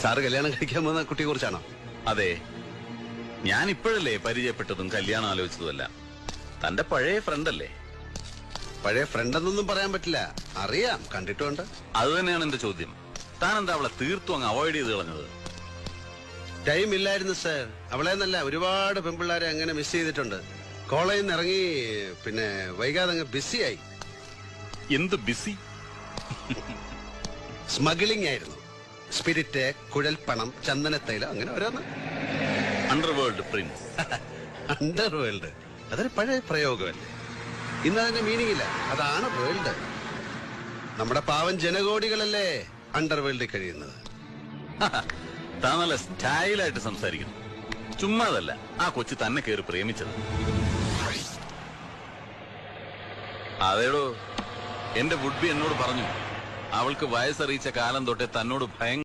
Sir കല്യാണം കഴിക്കാൻ പോകുന്ന കുട്ടിയെ കുറിച്ചാണോ? അതെ, ഞാൻ ഇപ്പോഴല്ലേ പരിചയപ്പെട്ടതും കല്യാണം ആലോചിച്ചതുമല്ല. തന്റെ പഴയ ഫ്രണ്ടല്ലേ? പഴയ ഫ്രണ്ടെന്നൊന്നും പറയാൻ പറ്റില്ല, അറിയാം, കണ്ടിട്ടുണ്ട്. അത് തന്നെയാണ് എന്റെ ചോദ്യം. താൻ എന്താ അവളെ തീർത്തും അങ്ങ് അവോയ്ഡ് ചെയ്ത് കളഞ്ഞത്? ടൈം ഇല്ലായിരുന്നു സാർ. അവളെ നല്ല ഒരുപാട് പെൺപിള്ളേരെ അങ്ങനെ മിസ് ചെയ്തിട്ടുണ്ട്. കോളേജിൽ നിന്ന് ഇറങ്ങി പിന്നെ വൈകാതെ അങ്ങ് ബിസിയായി. എന്ത് ബിസി? സ്മഗ്ലിംഗ് ആയിരുന്നു. സ്പിരിറ്റ്, കുഴൽപ്പണം, ചന്ദനത്തൈലം, അങ്ങനെ ഓരോന്ന്. Underworld Prince. അണ്ടർവേൾഡ് അതൊരു പഴയ പ്രയോഗമല്ലേ? ഇന്ന് അതിന്റെ മീനിങ് ഇല്ല, അതാണ് വേൾഡ്. നമ്മുടെ പാവം ജനകോടികളല്ലേ അണ്ടർവേൾഡിൽ കഴിയുന്നത്. താൻ നല്ല സ്റ്റൈലായിട്ട് സംസാരിക്കുന്നു. ചുമ്മാതല്ല ആ കൊച്ചു തന്നെ കയറി പ്രേമിച്ചത്. അതേടോ, എന്റെ വുഡ്ബി എന്നോട് പറഞ്ഞു, അവൾക്ക് വയസ്സറിയിച്ച കാലം തൊട്ടേ തന്നോട് ഭയങ്കര